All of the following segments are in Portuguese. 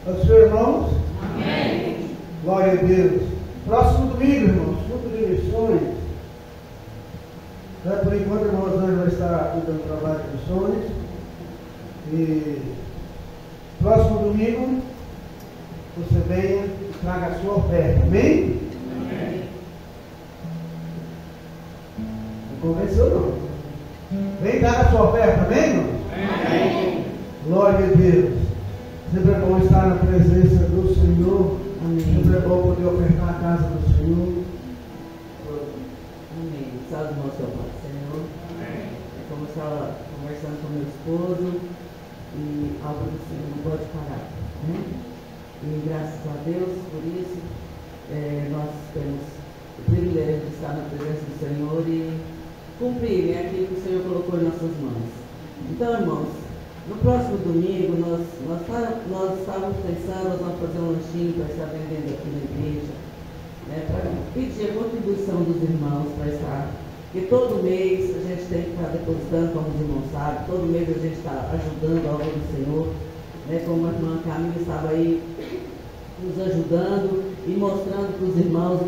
Os seus irmãos? Amém. Glória a Deus. Próximo domingo, irmãos, culto de missões. Por enquanto, a irmã Rosângela vai estar cuidando do trabalho de missões. E próximo domingo, você venha e traga a sua oferta. Amém? Amém. Não convenceu, não. Vem dar a sua oferta, amém, irmão? Amém. Glória a Deus. Sempre é bom estar na presença do Senhor. Amém. Sempre é bom poder ofertar a casa do Senhor. Amém. Salve o nosso Pai, Senhor. Amém. Como eu estava conversando com meu esposo, e a obra do Senhor não pode parar, né? E graças a Deus por isso, nós temos o privilégio de estar na presença do Senhor e cumprir, né, aquilo que o Senhor colocou em nossas mãos. Então, irmãos, no próximo domingo nós estávamos pensando, nós vamos fazer um lanchinho para estar vendendo aqui na igreja, né, para pedir a contribuição dos irmãos para estar. Porque todo mês a gente tem que estar depositando, como os irmãos sabem, todo mês a gente está ajudando a obra do Senhor, né, como a irmã Camila estava aí nos ajudando e mostrando para os irmãos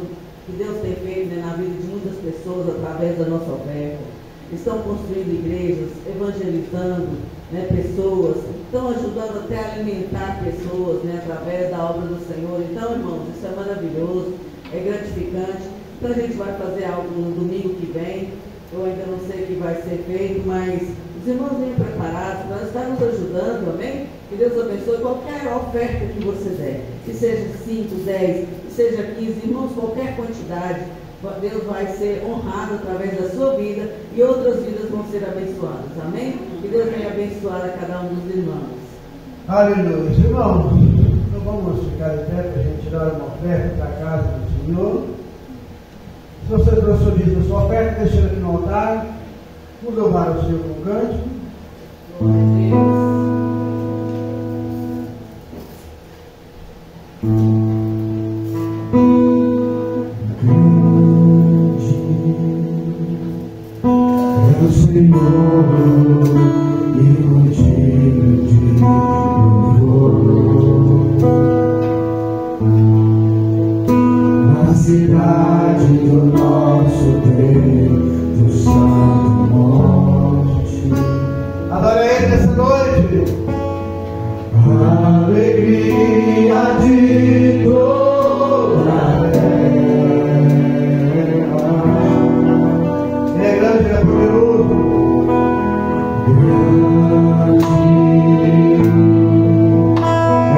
que Deus tem feito, né, na vida de muitas pessoas através da nossa oferta. Estão construindo igrejas, evangelizando, né, pessoas, estão ajudando até a alimentar pessoas, né, através da obra do Senhor. Então, irmãos, isso é maravilhoso, é gratificante. Então a gente vai fazer algo no domingo que vem. Eu ainda não sei o que vai ser feito, mas os irmãos venham preparados, nós estamos ajudando, amém? Que Deus abençoe qualquer oferta que você der, que seja 5, 10, que seja 15, irmãos, qualquer quantidade, Deus vai ser honrado através da sua vida e outras vidas vão ser abençoadas, amém? Que Deus venha abençoar a cada um dos irmãos. Aleluia. Irmãos, então vamos ficar de pé para a gente tirar uma oferta para a casa do Senhor. Se você trouxe o dízimo da sua oferta, deixa ele aqui no altar. Vamos louvar o Senhor com cântico. Glória a Deus. O Senhor e contigo de louvor na cidade do nosso Deus, do Santo Monte. Adore a Ele nessa noite. A alegria de toda a terra. É grande, é poderoso.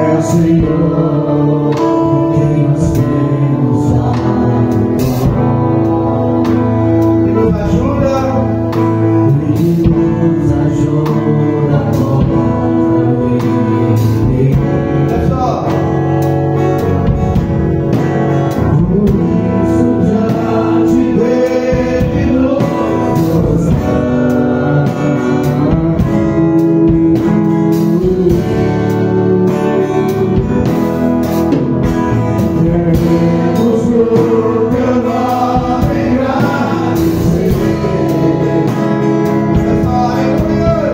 É o Senhor que nós temos E nos ajuda. e nos ajuda Olha só. por isso diante dele nos queremos o teu nome agradecer. Olha só, aleluia.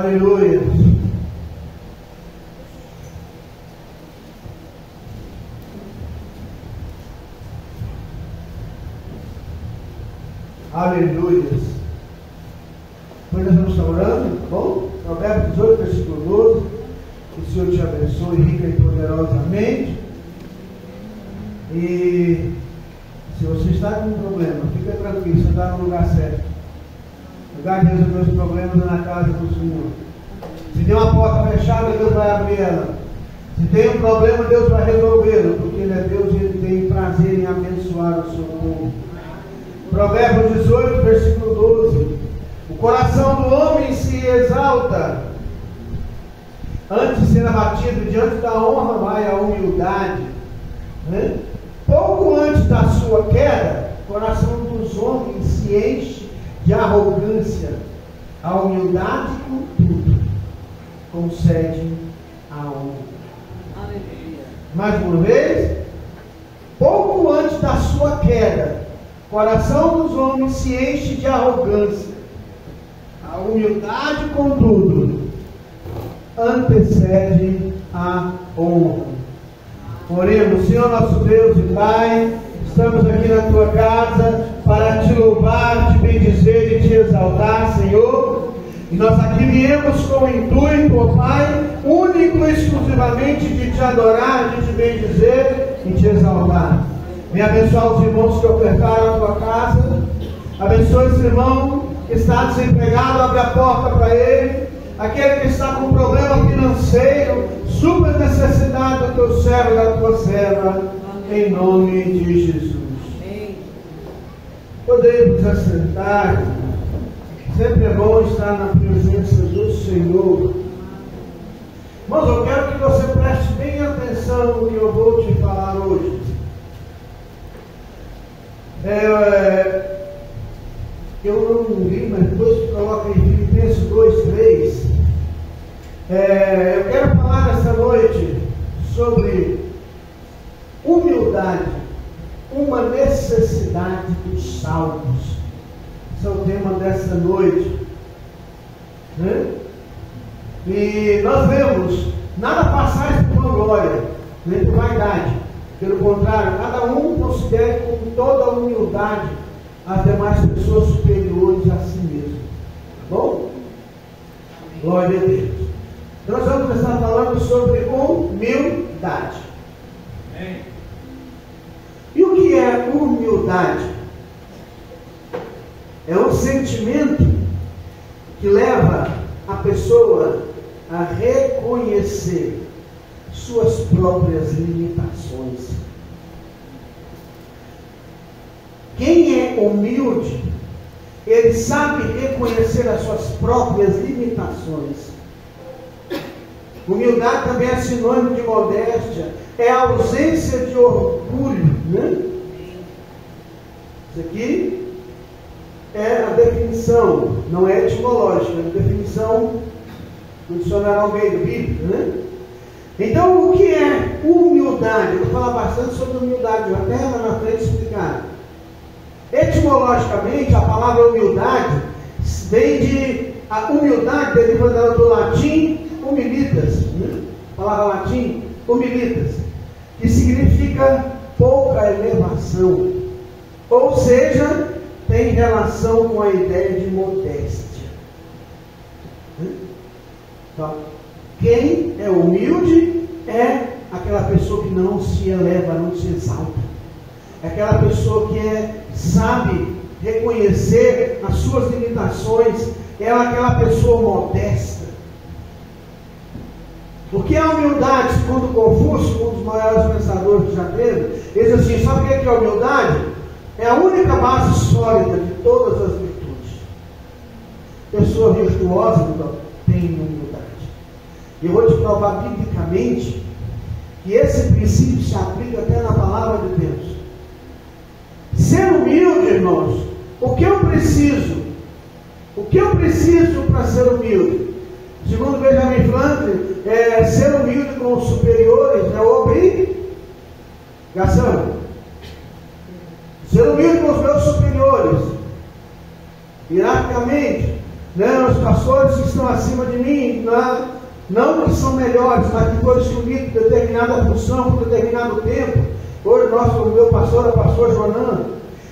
Aleluia. Aleluia. Pois nós vamos estar orando, tá bom? Provérbios 18, versículo 12. Que o Senhor te abençoe rica e poderosamente. E se você está com um problema, fica tranquilo, você está no lugar certo. O lugar de resolver os problemas é na casa do Senhor. Se tem uma porta fechada, Deus vai abrir ela. Se tem um problema, Deus vai resolvê-lo, porque Ele é Deus e Ele tem prazer em abençoar o seu povo. Provérbios 18, versículo 12. O coração do homem se exalta, antes de ser abatido, diante da honra vai a humildade. Né? Pouco antes da sua queda, o coração dos homens se enche de arrogância. A humildade, contudo, concede a honra. Aleluia. Mais uma vez, pouco antes da sua queda, o coração dos homens se enche de arrogância. A humildade, contudo, antecede a honra. Oremos. Senhor nosso Deus e Pai, estamos aqui na Tua casa para Te louvar, Te bendizer e Te exaltar, Senhor. E nós aqui viemos com o intuito, ó Pai, único e exclusivamente de Te adorar, de Te bendizer e Te exaltar. Vem abençoar os irmãos que ofertaram a Tua casa. Abençoa esse irmão que está desempregado, abre a porta para ele. Aquele que está com problema financeiro, super necessidade do Teu servo e da Tua serva, em nome de Jesus. Podemos assentar. Sempre é bom estar na presença do Senhor. Mas eu quero que você preste bem atenção no que eu vou te falar hoje. Eu não vi, mas depois coloca em Filipenses 2:3. Eu quero falar essa noite sobre humildade, uma necessidade dos salvos. Esse é o tema dessa noite. Né? E nós vemos nada passar por uma glória, nem por vaidade. Pelo contrário, cada um considere com toda humildade as demais pessoas superiores a si mesmo. Tá bom? Glória a Deus. Nós vamos estar falando sobre humildade. Amém. E o que é humildade? É um sentimento que leva a pessoa a reconhecer suas próprias limitações. Quem é humilde, ele sabe reconhecer as suas próprias limitações. Humildade também é sinônimo de modéstia, é a ausência de orgulho. Né? Isso aqui é a definição, não é etimológica, é a definição do dicionário Almeida Bíblica. Né? Então, o que é humildade? Eu vou falar bastante sobre humildade, até lá na frente explicar. Etimologicamente, a palavra humildade vem de... A humildade deriva do latim humilitas, né? A palavra latim humilitas, que significa pouca elevação, ou seja, tem relação com a ideia de modéstia. Então, quem é humilde é aquela pessoa que não se eleva, não se exalta. É aquela pessoa que sabe reconhecer as suas limitações. É aquela pessoa modesta. Porque a humildade, segundo Confúcio, um dos maiores pensadores que já teve, ele diz assim: sabe o que é a humildade? É a única base sólida de todas as virtudes. Pessoa virtuosa não tem humildade. E eu vou te provar biblicamente que esse princípio se aplica até na palavra de Deus. Ser humilde, irmãos, o que eu preciso? O que eu preciso para ser humilde? Segundo Benjamin Franklin, ser humilde com os superiores é obrigação. Ser humilde com os meus superiores, hierarquicamente, né? Os pastores que estão acima de mim, não que são melhores, mas que foram escolhidos por determinada função, por determinado tempo. Hoje o meu pastor é o pastor Joanã.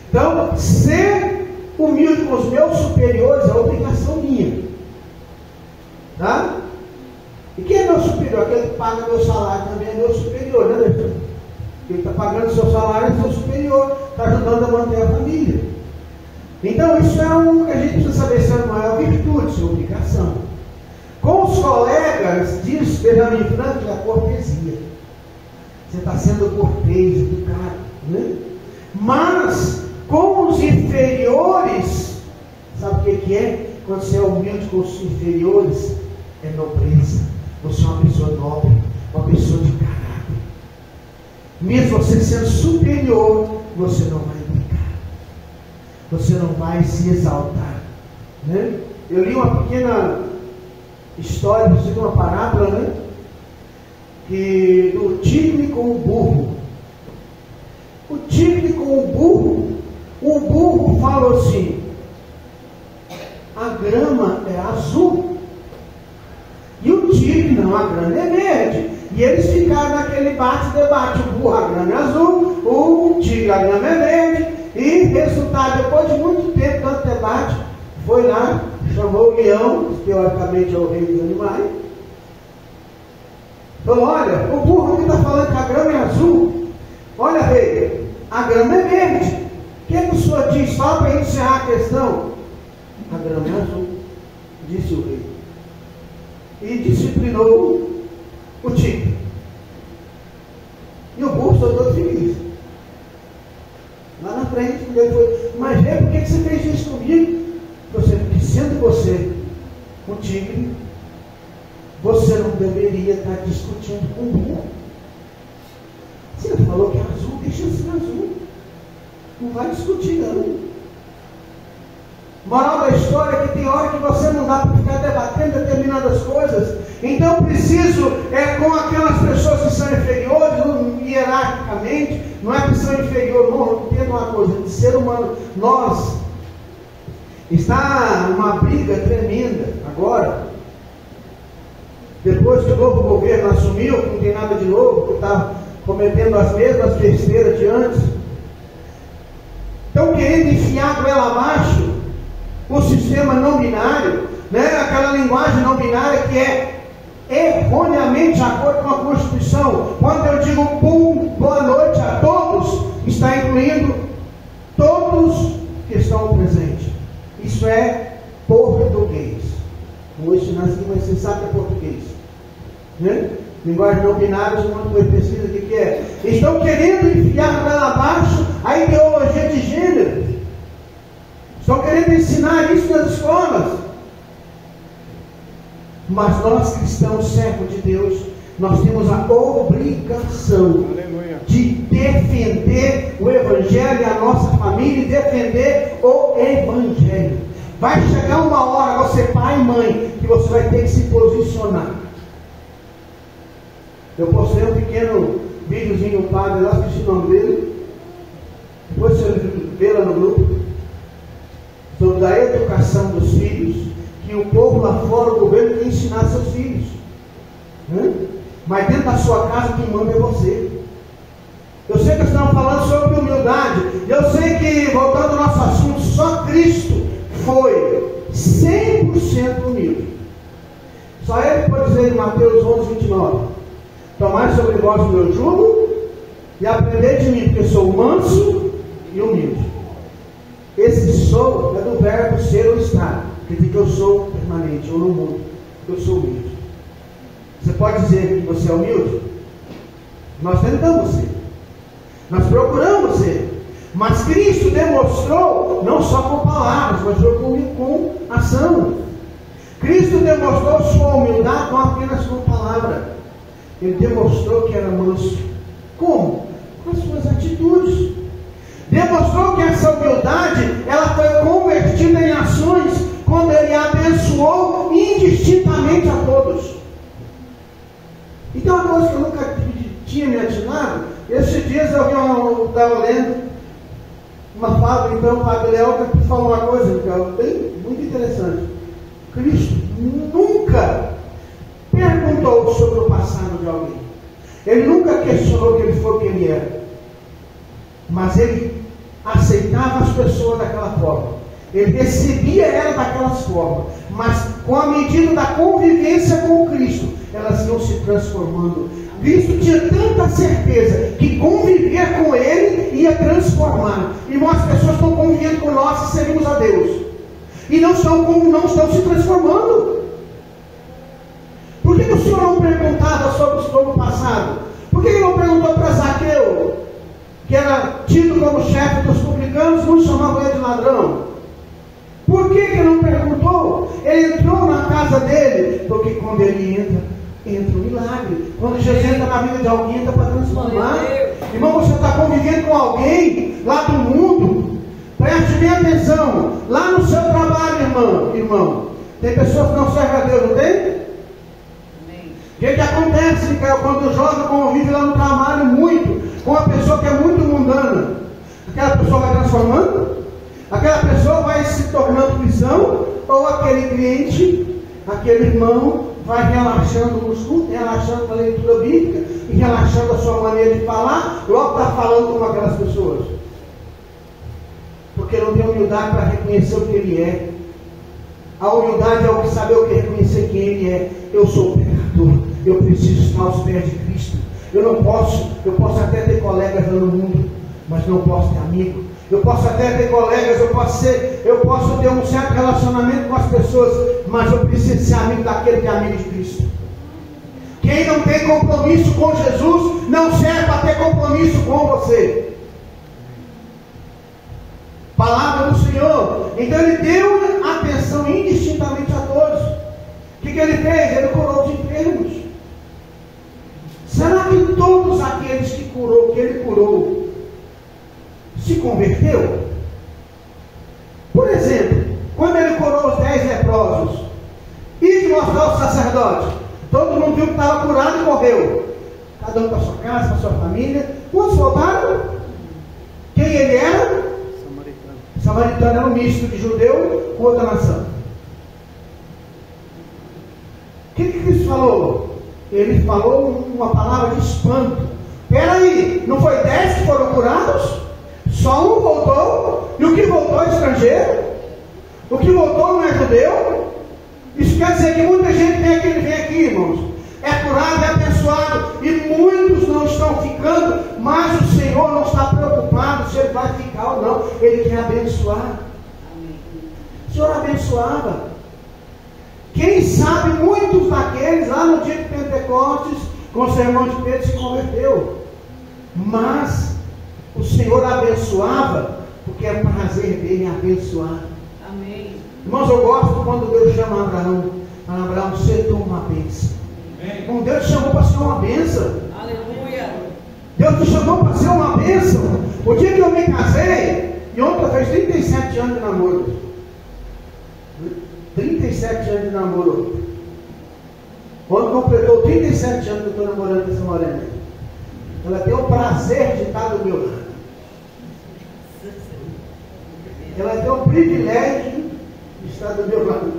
Então, ser humilde com os meus superiores é obrigação minha. Tá? E quem é meu superior? Aquele que paga meu salário também é meu superior, né, Deus? Quem está pagando o seu salário é seu superior, está ajudando a manter a família. Então, isso é o que a gente precisa saber, se não é virtude, isso é obrigação. Com os colegas, diz Benjamin Franklin, a cortesia. Você está sendo cortês, educado, né? Mas, com os inferiores, sabe o que é? Quando você é humilde com os inferiores, é nobreza. Você é uma pessoa nobre, uma pessoa de caráter. Mesmo você sendo superior, você não vai brincar. Você não vai se exaltar, né? Eu li uma pequena história, uma parábola, né? Que do tigre com o burro. O tigre com o burro falou assim: a grama é azul. E o tigre, não, a grama é verde. E eles ficaram naquele bate-debate. O burro, a grama é azul, o tigre, a grama é verde. E resultado, depois de muito tempo, tanto debate, foi lá, chamou o leão, que teoricamente é o rei dos animais. Falou: olha, o burro aqui está falando que a grama é azul. Olha, rei, a grama é verde. O que o senhor diz? Fala para encerrar a questão. A grama é azul, disse o rei. E disciplinou o tigre. E o burro ficou todo feliz. Lá na frente, ele foi: mas rei, por que você fez isso comigo? Porque sendo você um tigre, você não deveria estar discutindo com o burro. Você falou que é azul, deixa ser azul. Não vai discutir, não. Moral da história é que tem hora que você não dá para ficar debatendo determinadas coisas. Então preciso, com aquelas pessoas que são inferiores, hierarquicamente, não é que são inferiores, não, entenda uma coisa, de ser humano, nós, está uma briga tremenda agora. Depois que o novo governo assumiu, que não tem nada de novo, que está cometendo as mesmas besteiras de antes, estão querendo enfiar goela abaixo o sistema não binário, né? Aquela linguagem não binária que é erroneamente de acordo com a Constituição. Quando eu digo boa noite a todos, está incluindo todos que estão presentes. Isso é português. Vou ensinar aqui, mas você sabe que é português, né? Linguagem não binária, quando foi pesquisa, o que é? Estão querendo enfiar lá abaixo a ideologia de gênero. Estão querendo ensinar isso nas escolas. Mas nós, cristãos, servos de Deus, nós temos a obrigação de defender o Evangelho e a nossa família, e defender o Evangelho. Vai chegar uma hora, você pai e mãe, que você vai ter que se posicionar. Eu postei um pequeno videozinho do padre lá, esqueci o nome dele. Depois você vê lá no grupo, sobre a educação dos filhos, que o povo lá fora, o governo, tem que ensinar seus filhos. Mas dentro da sua casa, quem manda é você. Eu sei que estamos falando sobre humildade. Eu sei que, voltando ao nosso assunto, só Cristo foi 100% humilde. Só Ele pode dizer em Mateus 11:29: tomai sobre vós o meu jugo e aprendei de mim, porque sou manso e humilde. Esse sou é do verbo ser ou estar. Quer dizer que eu sou permanente, eu não mudo, eu sou humilde. Você pode dizer que você é humilde? Nós tentamos ser, nós procuramos ser, mas Cristo demonstrou, não só com palavras, mas com ação. Cristo demonstrou sua humildade não apenas com palavra, Ele demonstrou que era manso. Como? Com as suas atitudes. Demonstrou que essa humildade, ela foi convertida em ações, quando Ele abençoou indistintamente a todos. Então, uma coisa que eu nunca tinha me atinado, esses dias eu estava lendo uma fala, então o Padre Léo falou uma coisa, muito interessante. Cristo nunca perguntou sobre o passado de alguém. Ele nunca questionou que ele foi o que ele era. Mas ele aceitava as pessoas daquela forma. Ele recebia elas daquelas formas. Mas com a medida da convivência com Cristo, elas iam se transformando. Cristo tinha tanta certeza que conviver com Ele ia transformar. Irmãos, as pessoas estão convivendo com nós e servimos a Deus. E não estão se transformando. Por que o Senhor não perguntava sobre o passado? Por que ele não perguntou para Zaqueu, que era tido como chefe dos publicanos, não chamava ele de ladrão? Por que ele não perguntou? Ele entrou na casa dele, porque quando ele entra um milagre. Quando Jesus entra na vida de alguém, entra para transformar. Irmão, você está convivendo com alguém lá do mundo. Preste bem atenção. Lá no seu trabalho, irmão. Tem pessoas que não servem a Deus, não tem? O que acontece, cara, quando o jovem convive lá no trabalho muito com uma pessoa que é muito mundana? Aquela pessoa vai transformando? Aquela pessoa vai se tornando cristão? Ou aquele cliente, aquele irmão, vai relaxando nos cultos, relaxando na leitura bíblica e relaxando a sua maneira de falar, logo está falando com aquelas pessoas? Porque não tem humildade para reconhecer o que ele é. A humildade é o que saber o que reconhecer quem ele é. Eu sou pecador, eu preciso estar aos pés de Cristo. Eu posso até ter colegas no mundo, mas não posso ter amigo. Eu posso até ter colegas, eu posso ter um certo relacionamento com as pessoas, mas eu preciso ser amigo daquele que é amigo de Cristo. Quem não tem compromisso com Jesus, não serve para ter compromisso com você. Palavra do Senhor. Então ele deu atenção indistintamente a todos. O que ele fez? Ele curou os enfermos. Será que todos aqueles que ele curou se converteu? Por exemplo, quando ele curou os 10 leprosos e mostrou ao sacerdote, todo mundo viu que estava curado e morreu. Cada um para sua casa, para sua família. Quantos voltaram? Quem ele era? Samaritano era um misto de judeu com outra nação. O que Cristo falou? Ele falou uma palavra de espanto. Peraí, não foi 10 que foram curados? Só um voltou? E o que voltou é estrangeiro? O que voltou não é judeu? Isso quer dizer que muita gente vem aqui, irmãos. É curado, é abençoado. E muitos não estão ficando, mas o Senhor não está preocupado se ele vai ficar ou não. Ele quer abençoar. O Senhor abençoava. Quem sabe muitos daqueles lá no dia de Pentecostes, com o sermão de Pedro, se converteu. Mas o Senhor abençoava, porque é prazer dele abençoar. Amém. Irmãos, eu gosto quando Deus chama Abraão. Abraão, você toma uma bênção. Como Deus te chamou para ser uma bênção. Aleluia. Deus te chamou para ser uma bênção. O dia que eu me casei, e ontem fez 37 anos de namoro. 37 anos de namoro. Quando completou 37 anos que eu estou namorando com essa morena, ela tem o prazer de estar do meu lado. Ela tem o privilégio de estar do meu lado.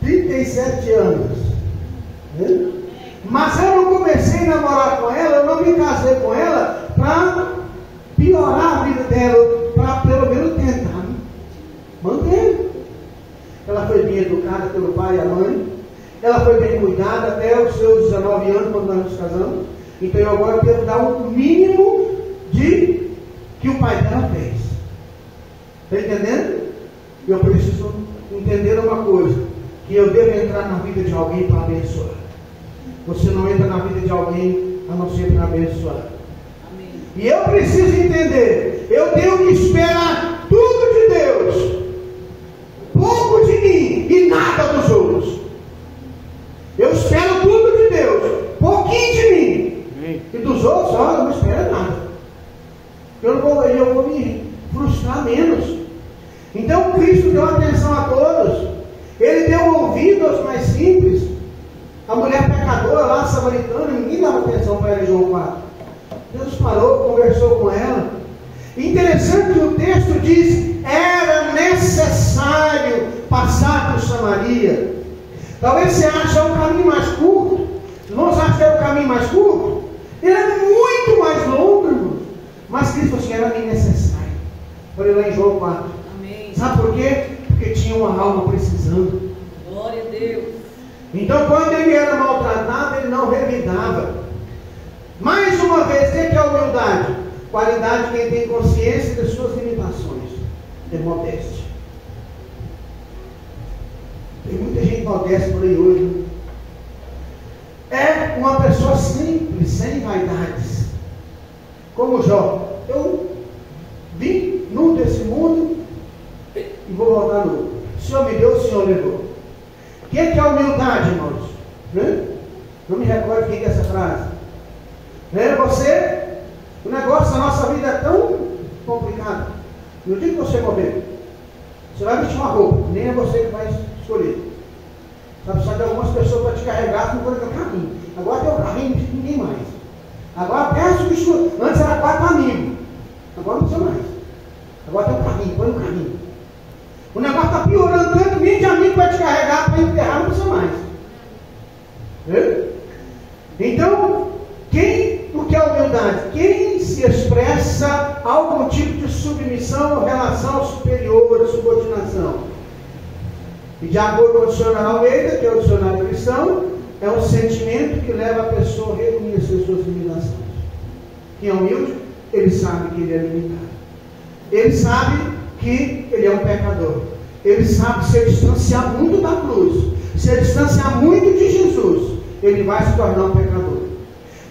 37 anos. Mas eu não comecei a namorar com ela, eu não me casei com ela para piorar a vida dela, para pelo menos tentar manter. Ela foi bem educada pelo pai e a mãe, ela foi bem cuidada até os seus 19 anos, quando nós nos casamos. Então eu agora tenho que dar o mínimo de que o pai dela fez. Está entendendo? Eu preciso entender uma coisa, que eu devo entrar na vida de alguém para abençoar. Você não entra na vida de alguém a não ser para abençoar. Amém. E eu preciso entender, eu tenho que esperar tudo de Deus, pouco de mim e nada dos outros. Eu espero tudo de Deus, pouquinho de mim. E dos outros, olha, eu não espero nada. Eu vou me frustrar menos. Então Cristo deu atenção a todos. Ele deu ouvido aos mais simples. A mulher pecadora lá, samaritana, ninguém dava atenção para ela em João 4. Jesus parou, conversou com ela. Interessante que o texto diz: era necessário passar por Samaria. Talvez você ache o caminho mais curto. Irmãos, acha que é o caminho mais curto? Ele é muito mais longo, irmãos. Mas Cristo falou assim, era nem necessário. Olha lá em João 4. Amém. Sabe por quê? Porque tinha uma alma precisando. Glória a Deus. Então, quando ele era maltratado, ele não revidava. Mais uma vez, o que é a humildade? Qualidade de quem tem consciência das suas limitações. É modéstia. Tem muita gente modesta por aí hoje. Né? É uma pessoa simples, sem vaidades. Como Jó. Eu vim nu desse mundo e vou voltar nu. O Senhor me deu, o Senhor levou. O que é a humildade, irmãos? Não me recordo o que é essa frase. Você, o negócio da nossa vida é tão complicado. No dia que você morrer, você vai vestir uma roupa, nem é você que vai escolher. Sabe, só que algumas pessoas para te carregar não podem ter carrinho. Agora tem o carrinho, não precisa ninguém mais. Agora até substituir. Antes era 4 amigos. Agora não precisa mais. Agora tem o carrinho, põe no carrinho. O negócio está piorando tanto, nem de amigo para te carregar para enterrar, não precisa mais. Então, o que é humildade? Quem se expressa algum tipo de submissão ou relação superior, de subordinação. E de acordo com o dicionário Almeida, que é o dicionário cristão, é um sentimento que leva a pessoa a reconhecer suas limitações. Quem é humilde, ele sabe que ele é limitado. Ele sabe que ele é um pecador. Ele sabe que se ele distanciar muito da cruz, se ele distanciar muito de Jesus, ele vai se tornar um pecador.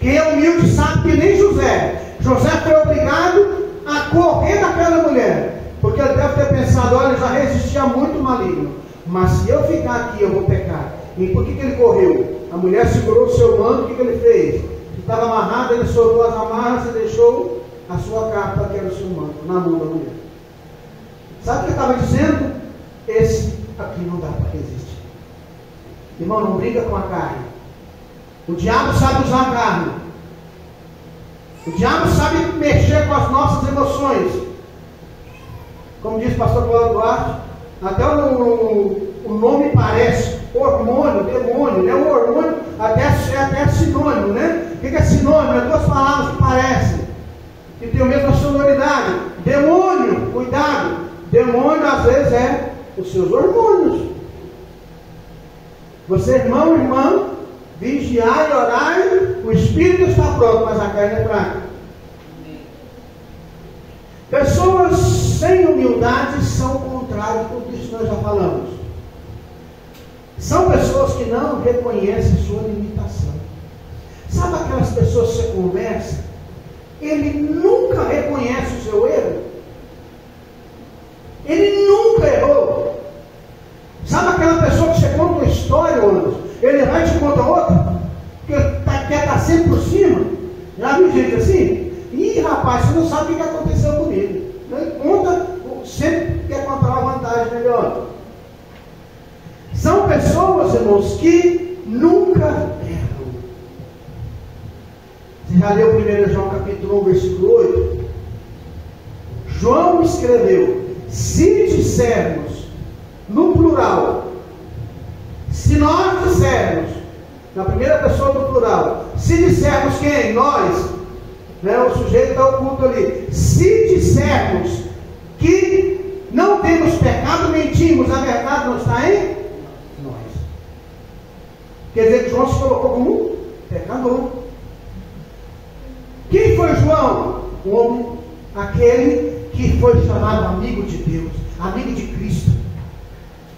Quem é humilde sabe que nem José foi obrigado a correr daquela mulher, porque ele deve ter pensado, olha, já resistia muito maligno, mas se eu ficar aqui eu vou pecar. E por que ele correu? A mulher segurou o seu manto, o que ele fez? Estava amarrado, ele soltou as amarras e deixou a sua capa, que era o seu manto, na mão da mulher. Sabe o que ele estava dizendo? Esse aqui não dá para resistir. Irmão, não briga com a carne. O diabo sabe usar a carne. O diabo sabe mexer com as nossas emoções. Como diz o pastor Paulo Duarte, até o nome parece hormônio, demônio, né? O hormônio até sinônimo, né? O que é sinônimo? É 2 palavras que parecem, que tem a mesma sonoridade. Demônio, cuidado. Demônio às vezes é os seus hormônios. Você, irmão, irmã, vigiai e orai, o espírito está pronto, mas a carne é fraca. Pessoas sem humildade são o contrário de tudo isso que nós já falamos. São pessoas que não reconhecem sua limitação. Sabe aquelas pessoas que você conversa, ele nunca reconhece o seu erro? Ele nunca errou. Sabe aquela pessoa que você conta uma história, ele vai e te conta outra? Porque ele quer estar sempre por cima. Já viu gente assim? Ih, rapaz, você não sabe o que aconteceu comigo. Ele conta, sempre quer contar uma vantagem melhor. São pessoas, irmãos, que nunca erram. Você já leu 1 João capítulo 1, versículo 8? João escreveu: se dissermos, no plural, se nós dissermos, na primeira pessoa do plural, se dissermos quem? Nós, né? O sujeito está oculto ali. Se dissermos que não temos pecado, mentimos, a verdade não está em nós. Quer dizer que João se colocou como um pecador. Quem foi João? Um homem, aquele que foi chamado amigo de Deus, amigo de Cristo,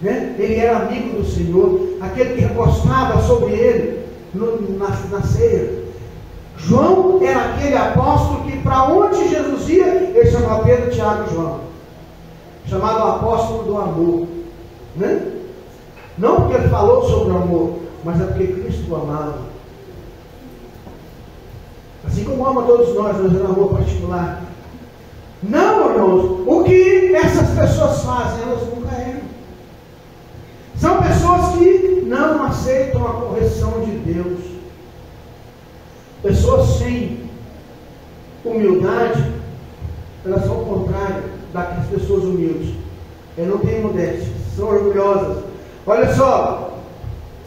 né? Ele era amigo do Senhor, aquele que recostava sobre ele na ceia. João era aquele apóstolo que para onde Jesus ia, ele chamava Pedro, Tiago e João, chamado apóstolo do amor, né? Não porque ele falou sobre o amor, mas é porque Cristo o amava. Assim como ama todos nós, mas é um amor particular. Não, irmãos, o que essas pessoas fazem, elas nunca erram. São pessoas que não aceitam a correção de Deus. Pessoas sem humildade, elas são o contrário daquelas pessoas humildes. Elas não têm modéstia, são orgulhosas. Olha só,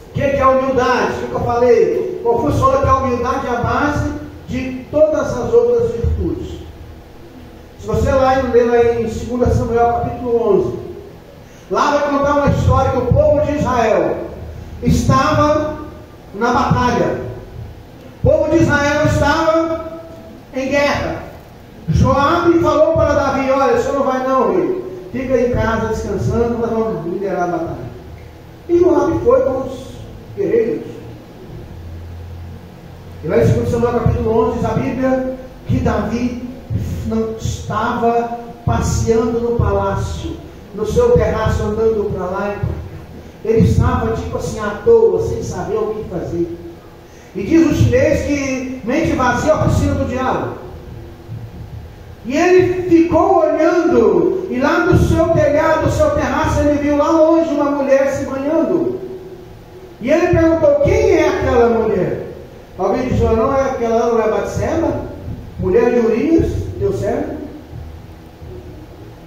o que é a humildade? O que eu falei? O Confúcio falou que a humildade é a base de todas as outras virtudes. Se você ler lá em 2 Samuel capítulo 11, lá vai contar uma história que o povo de Israel estava na batalha. O povo de Israel estava em guerra. Joabe falou para Davi: olha, o senhor não vai não, filho. Fica em casa descansando, nós vamos liderar a batalha. E Joabe foi com os guerreiros. E lá em 2 Samuel capítulo 11 diz a Bíblia que Davi não estava passeando no palácio, no seu terraço, andando para lá e para cá. Ele estava tipo assim à toa, sem saber o que fazer. E diz o chinês que mente vazia é a oficina do diabo. E ele ficou olhando, e lá no seu telhado, no seu terraço, ele viu lá longe uma mulher se banhando. E ele perguntou: quem é aquela mulher? Alguém disse: não, aquela não é Batseba, mulher de Urias, teu servo?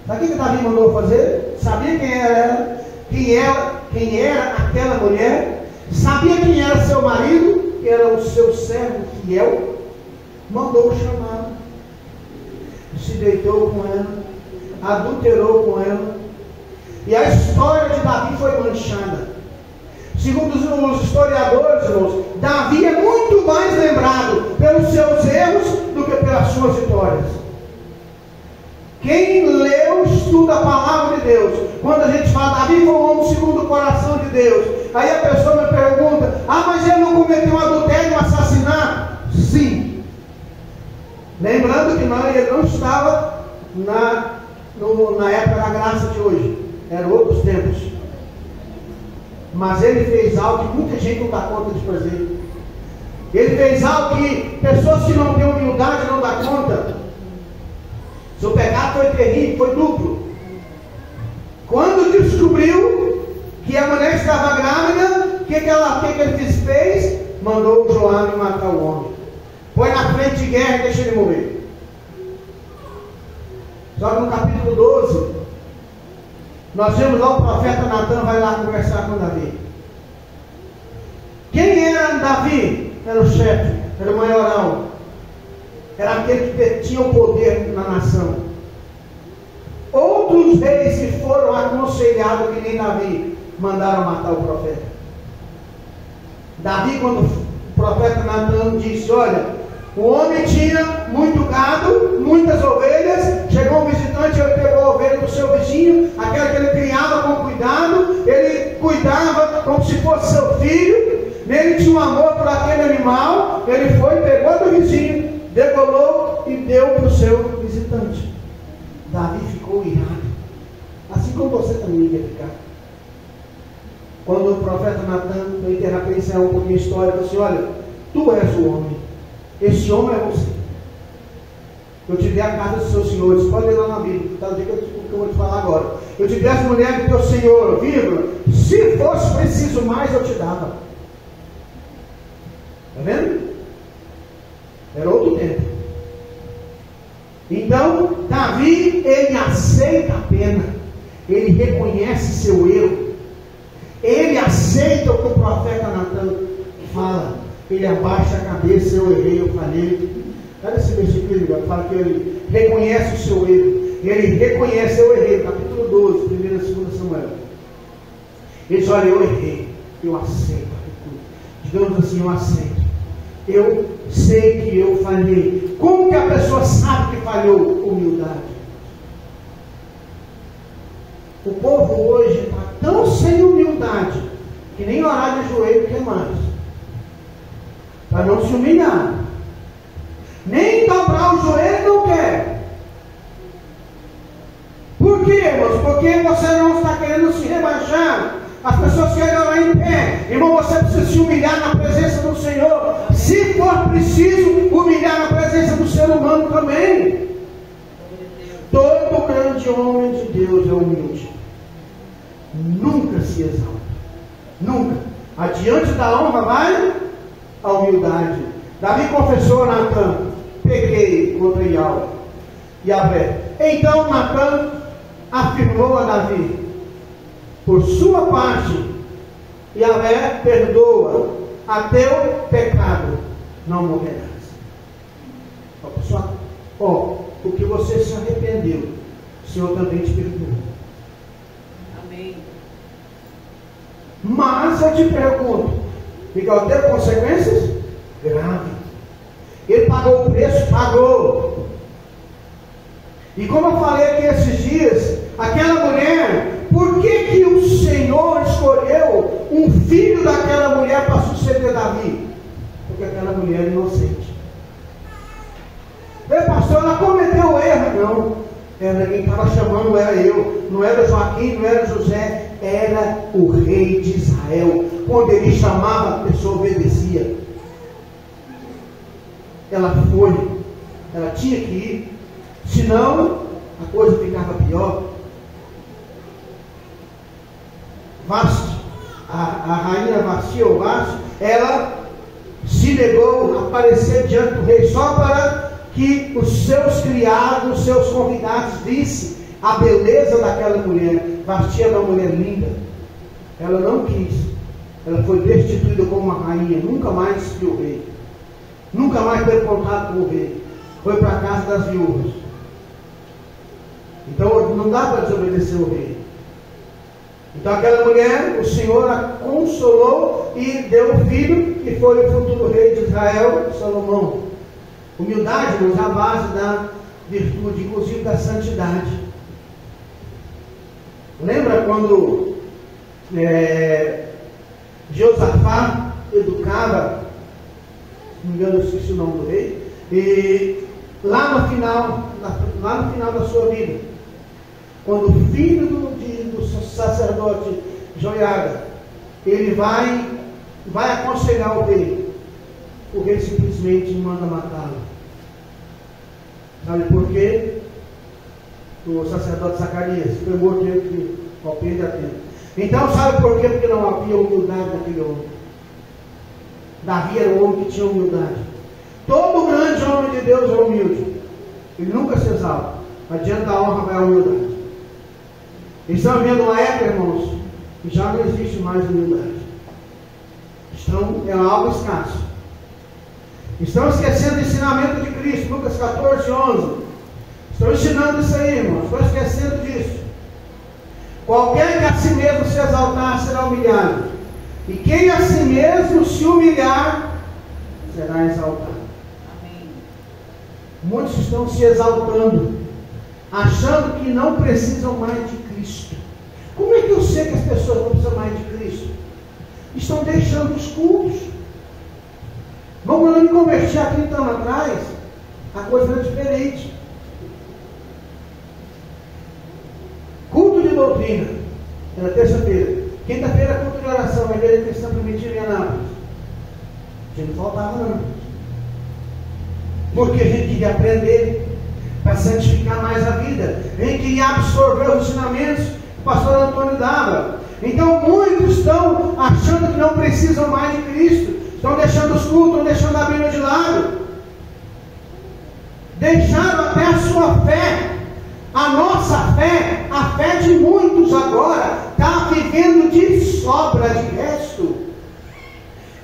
Sabe o que Davi mandou fazer? Sabia quem era ela? Quem era aquela mulher? Sabia quem era seu marido? Que era o seu servo fiel? Mandou chamar. Se deitou com ela, adulterou com ela, e a história de Davi foi manchada. Segundo os historiadores, irmãos, Davi é muito mais lembrado pelos seus erros do que pelas suas vitórias. Quem leu, estuda a palavra de Deus, quando a gente fala Davi foi um homem segundo o coração de Deus, aí a pessoa me pergunta: mas ele não cometeu um adultério, um assassinato? Sim. Lembrando que ele não estava na época da graça de hoje, eram outros tempos. Mas ele fez algo que muita gente não dá conta de fazer. Ele fez algo que pessoas que não têm humildade não dão conta. Seu pecado foi terrível, foi duplo. Quando descobriu que a mulher estava grávida, o que ele fez? Mandou o Joabe matar o homem. Põe na frente de guerra e deixa ele morrer. Só que no capítulo 12, nós vemos lá o profeta Natan vai lá conversar com Davi. Quem era Davi? Era o chefe, era o maiorão. Era aquele que tinha o poder na nação. Outros reis que foram aconselhados que nem Davi, mandaram matar o profeta. Davi, quando o profeta Natan disse: olha, o homem tinha muito gado, muitas ovelhas. Chegou um visitante, ele pegou a ovelha do seu vizinho, aquela que ele criava com cuidado, ele cuidava como se fosse seu filho. Nele tinha um amor por aquele animal. Ele foi, pegou do vizinho, degolou e deu para o seu visitante. Davi ficou irado, assim como você também ia ficar. Quando o profeta Natan foi enterrar para encerrar um pouquinho a história, ele disse: olha, tu és o homem. Esse homem é você. Eu te dei a casa dos seus senhores. Pode ler lá na Bíblia, tá? O que eu vou te falar agora. Eu te dei as mulheres do teu senhor, vírgula. Se fosse preciso mais, eu te dava. Está vendo? Era outro tempo. Então, Davi, ele aceita a pena. Ele reconhece seu erro. Ele aceita o que o profeta Natan fala. Ele abaixa a cabeça: eu errei, eu falhei. Olha esse versículo, fala que ele reconhece o seu erro. Ele reconhece: eu errei. Capítulo 12, 1 e 2 Samuel. Ele diz: olha, eu errei, eu aceito. Digamos assim, eu aceito. Eu sei que eu falhei. Como que a pessoa sabe que falhou? Humildade. O povo hoje está tão sem humildade que nem orar de joelho quer mais. Para não se humilhar. Nem dobrar o joelho não quer. Por quê, irmãos? Porque você não está querendo se rebaixar. As pessoas querem orar em pé. Irmão, você precisa se humilhar na presença do Senhor. Se for preciso, humilhar na presença do ser humano também. Todo grande homem de Deus é humilde. Nunca se exalta. Nunca. Adiante da honra vai a humildade. Davi confessou a Natan: pequei contra Yahvé. Então Natan afirmou a Davi: Por sua parte, Yahvé perdoa, a teu pecado não morrerás. Ó, pessoal, o que você se arrependeu, o Senhor também te perdoa. Amém. Mas eu te pergunto, Miguel, teve consequências? Grave. Ele pagou o preço? Pagou. E como eu falei aqui esses dias, aquela mulher, por que o Senhor escolheu um filho daquela mulher para suceder Davi? Porque aquela mulher é inocente. Pastor, ela cometeu erro. Não, era quem estava chamando, era eu, não era Joaquim, não era José, era o rei de Israel. Quando ele chamava, a pessoa obedecia. Ela foi, ela tinha que ir, senão a coisa ficava pior. Vasti, a rainha Vasti ou Vasti, ela se negou a aparecer diante do rei só para que os seus criados, os seus convidados vissem a beleza daquela mulher. Vasti era uma mulher linda. Ela não quis. Ela foi destituída como uma rainha. Nunca mais viu o rei. Nunca mais teve contato com o rei. Foi para a casa das viúvas. Então não dá para desobedecer o rei. Então aquela mulher, o Senhor a consolou e deu um filho, que foi o futuro rei de Israel, Salomão. Humildade, irmãos, é a base da virtude, inclusive da santidade. Lembra quando Josafá educava, se não me engano, eu esqueci o nome do rei, e lá no final da sua vida, quando o filho do sacerdote Joiada, ele vai aconselhar o rei simplesmente manda matá-lo. Sabe por quê? O sacerdote Zacarias foi morto entre o alpendre e a tenda. Então, sabe por quê? Porque não havia humildade naquele homem. Davi era um homem que tinha humildade. Todo grande homem de Deus é humilde. Ele nunca se exalta. Adiante da honra vai a humildade. Estamos vendo uma época, irmãos, que já não existe mais humildade. É algo escasso. Estão esquecendo o ensinamento de Cristo, Lucas 14, 11. Estão ensinando isso aí, irmãos. Estão esquecendo disso. Qualquer que a si mesmo se exaltar será humilhado. E quem a si mesmo se humilhar será exaltado. Amém. Muitos estão se exaltando, achando que não precisam mais de Cristo. Como é que eu sei que as pessoas não precisam mais de Cristo? Estão deixando os cultos. Quando eu me converti há 30 anos atrás, a coisa era diferente. Culto de doutrina, era terça-feira. Quinta-feira, culto de oração, a igreja cristã primitiva em Anápolis. A gente não faltava não. Porque a gente queria aprender para santificar mais a vida. A gente queria absorver os ensinamentos que o pastor Antônio dava. Então muitos estão achando que não precisam mais de Cristo. Estão deixando os cultos, estão deixando a Bíblia de lado. Deixaram até a sua fé. A nossa fé, a fé de muitos agora, está vivendo de sobra, de resto.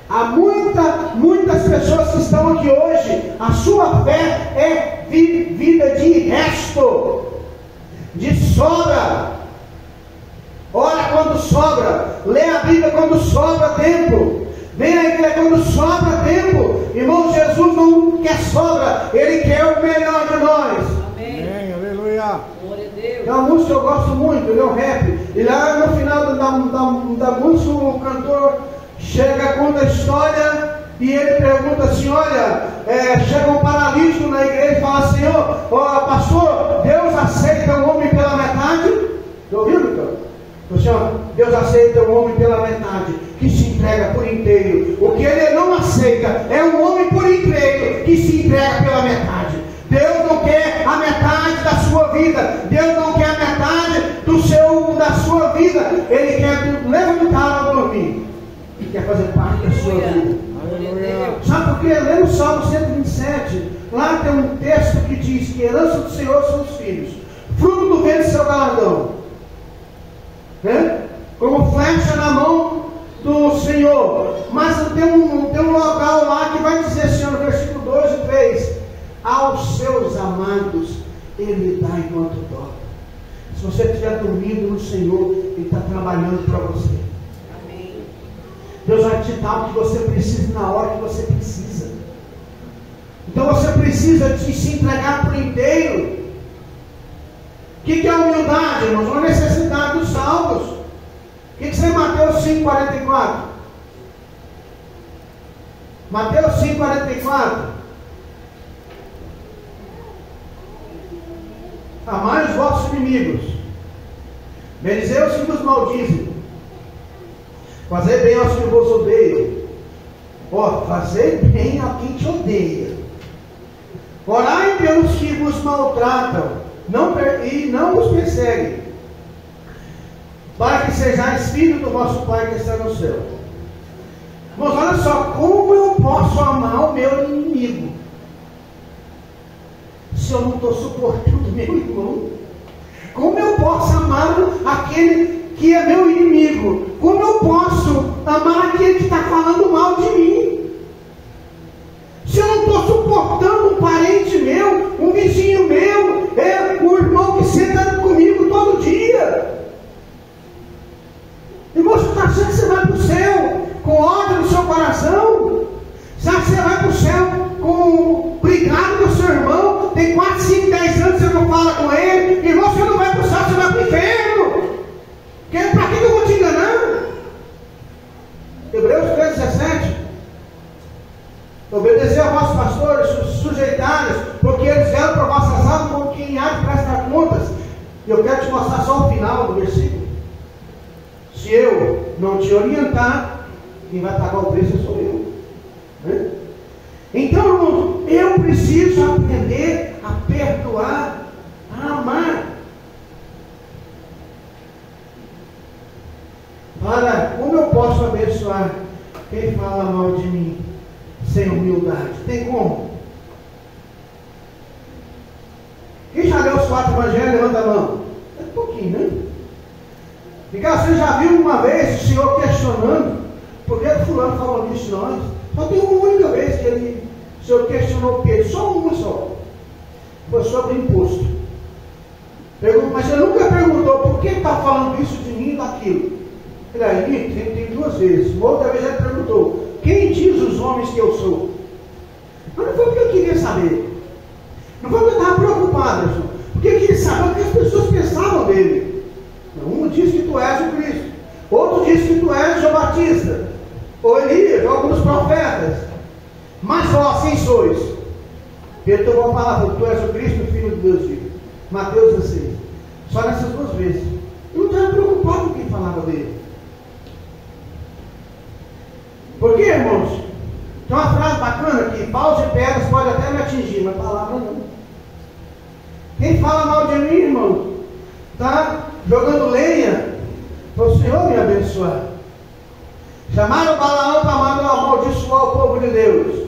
Há muitas pessoas que estão aqui hoje, a sua fé é vida de resto, de sobra. Ora quando sobra, lê a Bíblia quando sobra tempo, vem à igreja quando sobra tempo. Irmão, Jesus não quer sobra, Ele quer o melhor de nós. Amém. Aleluia. Glória a Deus. É uma música que eu gosto muito, ele é um rap. E lá no final da música, o cantor chega, conta a história e ele pergunta assim: olha, chega um paralítico na igreja e fala assim: pastor, Deus aceita o homem pela metade? Ouviu, então? Deus aceita o homem pela metade, que se entrega por inteiro. O que Ele não aceita é um homem por inteiro que se entrega pela metade. Deus não quer a metade da sua vida. Deus não quer a metade da sua vida. Ele quer levantar a dormir. Ele quer fazer parte da sua vida. Aleluia. Sabe por quê? Lê no Salmo 127. Lá tem um texto que diz que a herança do Senhor são os filhos, fruto do ventre do seu galardão. como flecha na mão do Senhor. Mas tem um local lá que vai dizer assim, no versículo 2 e 3: aos seus amados Ele dá enquanto dorme. Se você estiver dormindo no Senhor, Ele está trabalhando para você. Amém. Deus vai te dar o que você precisa na hora que você precisa. Então você precisa se entregar por inteiro. O que é humildade, irmãos? Uma necessidade dos salvos. O que diz em Mateus 5,44? Mateus 5,44. Amai os vossos inimigos, bendizei os que vos maldizem, fazei bem aos que vos odeiam. Fazei bem a quem te odeia. Orai pelos que vos maltratam e não os perseguem, para que sejais filhos do vosso Pai que está no céu. Mas olha só, como eu posso amar o meu inimigo se eu não estou suportando meu irmão? Como eu posso amar aquele que é meu inimigo? Como eu posso amar aquele que está falando mal de mim? Se eu não estou suportando um parente meu, um vizinho meu, o irmão que senta comigo todo dia. E você está achando que você vai para o céu com ódio no seu coração? Você acha que você vai para o céu brigado com o seu irmão? Tem 4, 5, 10 anos que você não fala com ele. E você não vai para o céu, você vai para o inferno. Para que eu vou te enganar? Hebreus 3,17. Obedecer a vossos pastores, sujeitários, porque eles vieram para vossas almas como quem há de prestar contas. E eu quero te mostrar só o final do versículo. Se eu não te orientar, quem vai pagar o preço sou eu. Né? Então, irmãos, eu preciso aprender a perdoar, a amar. Como eu posso abençoar quem fala mal de mim sem humildade? Tem como? Quem já leu os 4 evangelhos, levanta a mão. É um pouquinho, né? Ricardo, você já viu uma vez o Senhor questionando por que o fulano falou disso de nós? Só tem uma única vez que o Senhor questionou Pedro, só uma só. Foi sobre o imposto. Mas ele nunca perguntou por que está falando isso de mim e daquilo. Ele aí tem 2 vezes. Uma outra vez ele perguntou: quem diz os homens que eu sou? Mas não foi porque eu queria saber. Não foi porque eu estava preocupado, irmão. Porque eu queria saber o que as pessoas pensavam dele. Um diz que tu és o Cristo. Outro diz que tu és João Batista. Ou Elias, ou alguns profetas. Mas vós, quem sois? Pedro tomou a palavra: tu és o Cristo, filho de Deus vivo. Mateus 16. Só nessas 2 vezes. Eu não estava preocupado com quem falava dele. Por quê, irmãos? Tem uma frase bacana aqui: paus e pedras podem até me atingir, mas palavra não. Quem fala mal de mim, irmão, está jogando lenha para o Senhor me abençoar. Chamaram Balaão para amaldiçoar o povo de Deus.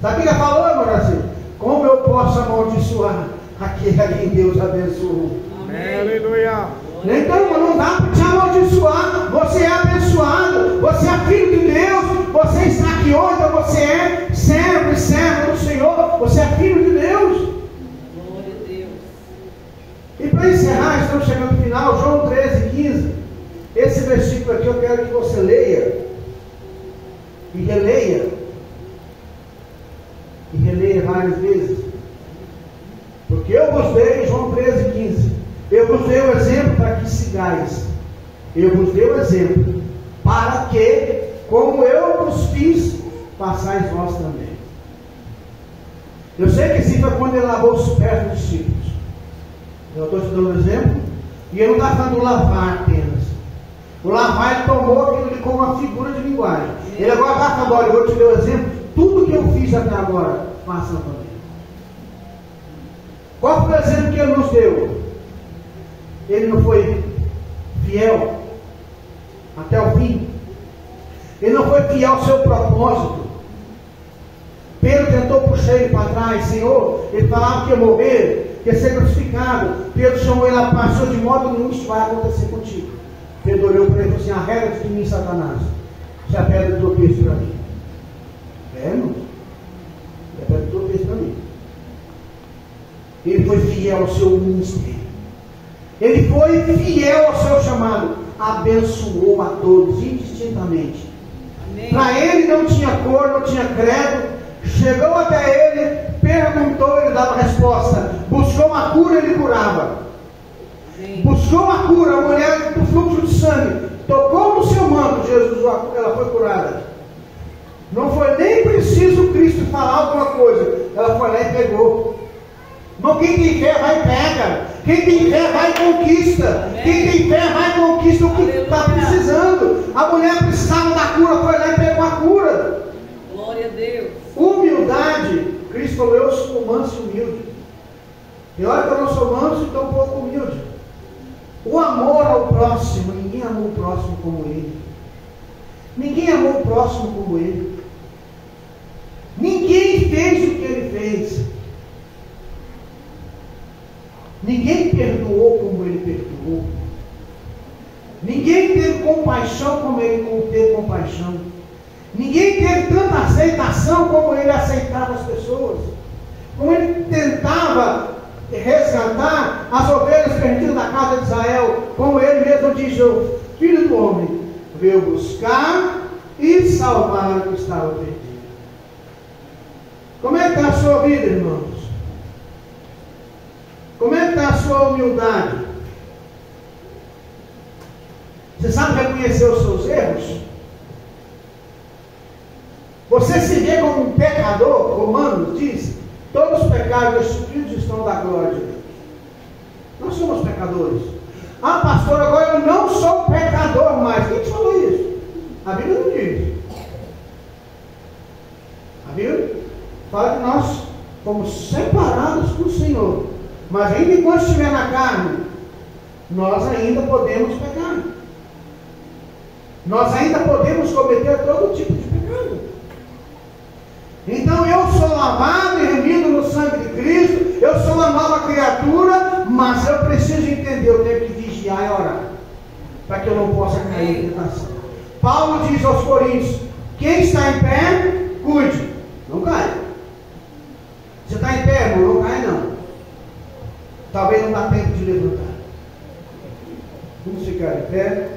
Sabe o que ele falou, irmão? Assim, como eu posso amaldiçoar aquele a quem Deus abençoou? Amém. Aleluia. Então, não dá para te amaldiçoar. Você é abençoado, você é filho de Deus, você está aqui hoje, então você é servo e servo do Senhor, você é filho de Deus. Glória a Deus. E para encerrar, estamos chegando no final, João 13:15. Esse versículo aqui eu quero que você leia e releia várias vezes, porque eu vos dei, João 13:15, eu vos dei o exemplo para que sigais. Eu vos dei o exemplo para que, como eu vos fiz, façais vós também. Eu sei que esse foi quando ele lavou os pés dos discípulos. Eu estou te dando um exemplo, e ele não está falando lavar apenas. O lavar, ele tomou aquilo como uma figura de linguagem. Ele agora vai falar: olha, eu vou te dar o exemplo, tudo que eu fiz até agora, façam também. Qual foi o exemplo que ele nos deu? Ele não foi fiel até o fim. Ele não foi fiel ao seu propósito. Pedro tentou puxar ele para trás. Senhor, ele falava que ia morrer, que ia ser crucificado. Pedro chamou ele a passou: de modo nenhum isso vai acontecer contigo. Pedro olhou para ele e falou assim: arreda-te de mim, Satanás. Você é a pedra do tropeço para mim. Irmão? É a pedra do tropeço para mim. Ele foi fiel ao seu ministério. Ele foi fiel ao seu chamado. Abençoou a todos, indistintamente. Para ele não tinha cor, não tinha credo. Chegou até ele, perguntou, ele dava resposta. Buscou uma cura, ele curava. Buscou uma cura, a mulher do fluxo de sangue tocou no seu manto, Jesus, ela foi curada. Não foi nem preciso Cristo falar alguma coisa, ela foi lá e pegou. Mas quem tem fé vai e pega. Quem tem fé vai e conquista. Amém. Quem tem fé vai e conquista o que está precisando. A mulher precisava da cura, foi lá e pegou a cura. Glória a Deus. Humildade. Cristo falou: eu sou manso e humilde. E olha que eu não sou manso e tão pouco humilde. O amor ao próximo. Ninguém amou o próximo como ele. Ninguém amou o próximo como ele. Ninguém fez o que ele fez. Ninguém perdoou como ele perdoou. Ninguém teve compaixão como ele teve compaixão. Ninguém teve tanta aceitação como ele aceitava as pessoas. Como ele tentava resgatar as ovelhas perdidas da casa de Israel. Como ele mesmo diz: o Filho do Homem veio buscar e salvar o que estava perdido. Como é que está a sua vida, irmãos? Como é que está a sua humildade? Você sabe reconhecer os seus erros? Você se vê como um pecador? Romanos diz: todos os pecados destituídos estão da glória de Deus. Nós somos pecadores. Ah, pastor, agora eu não sou pecador mais. Quem te falou isso? A Bíblia não diz. A Bíblia fala que nós fomos separados do Senhor. Mas ainda enquanto estiver na carne, nós ainda podemos pecar. Nós ainda podemos cometer todo tipo de pecado. Então eu sou lavado e remido no sangue de Cristo. Eu sou uma nova criatura. Mas eu preciso entender, eu tenho que vigiar e orar, para que eu não possa cair em tentação. Paulo diz aos Coríntios: quem está em pé, cuide, não cai. Você está em pé, irmão? Não cai não. Talvez não dá tempo de levantar. Vamos ficar em pé.